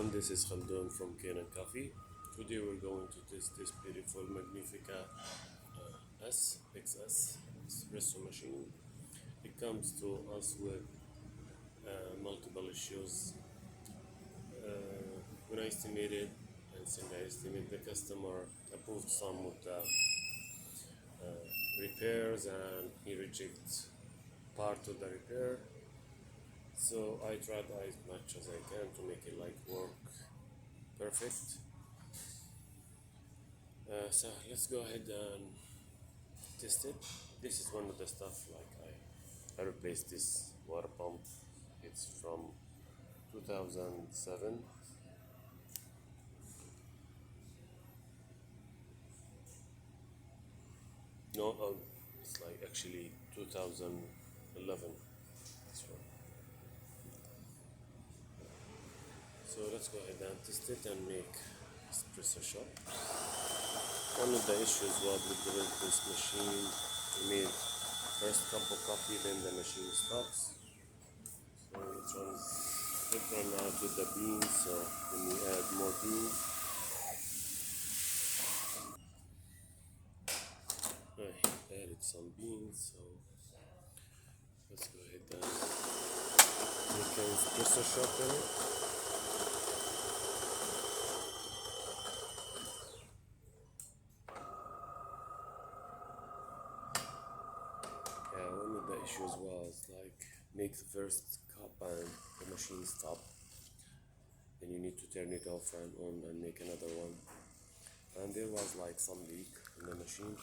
everyone, this is Khaldun from Kanen Coffee. Today we're going to test this beautiful Magnifica XS espresso machine. It comes to us with multiple issues. When I estimated, the customer approved some of the repairs and he rejects part of the repair. So I tried as much as I can to make it like work perfect. So let's go ahead and test it. This is one of the stuff like I replaced this water pump. It's from 2007. No, it's like actually 2011. That's right. So let's go ahead and test it and make espresso shot. One of the issues was with this machine. We made first cup of coffee, then the machine stops. So it runs out with the beans. So then we add more beans. I added some beans. So let's go ahead and make an espresso shot in it. One of the issues was like make the first cup and the machine stop. Then you need to turn it off and on and make another one. And there was like some leak in the machine.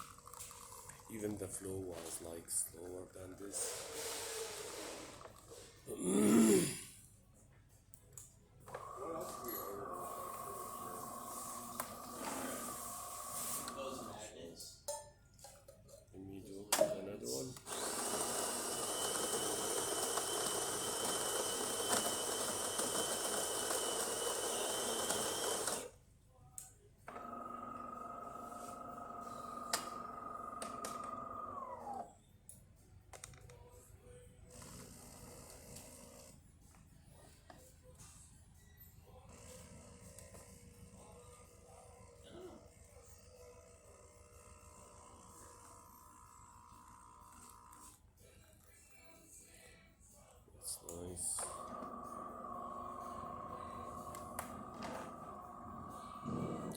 Even the flow was like slower than this. Let me do another one. That's nice.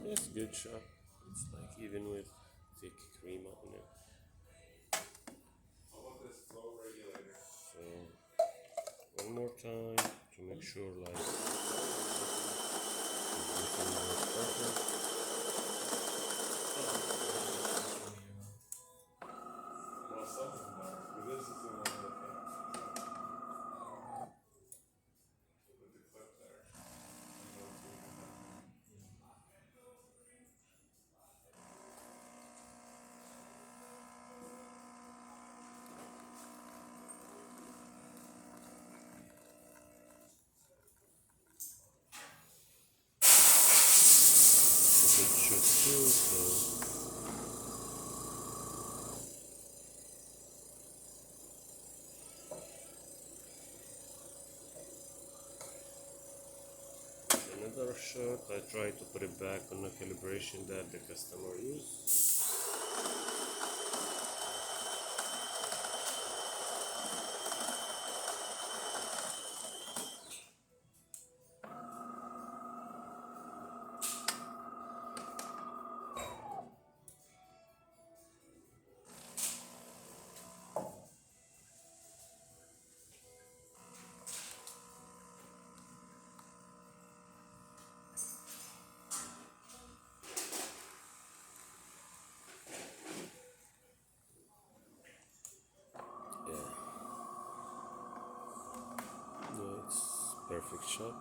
It's good shot. It's like even with thick cream on it. So one more time to make sure like everything was perfect. It should too, so another shot. I try to put it back on the calibration that the customer used. It's perfect shot.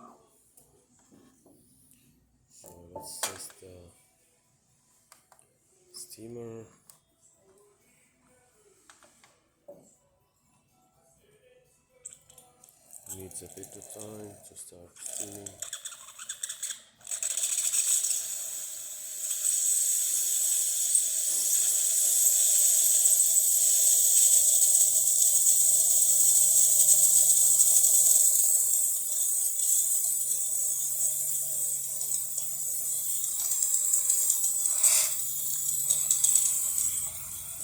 So let's test the steamer. Needs a bit of time to start steaming.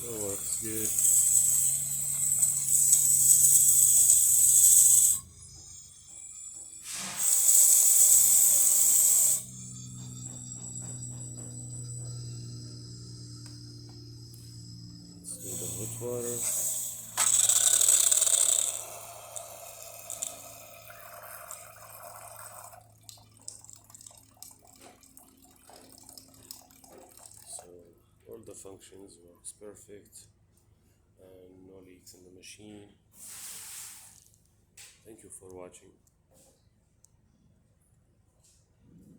So works good. Let's do the hot water. So all the functions works perfect and no leaks in the machine. Thank you for watching.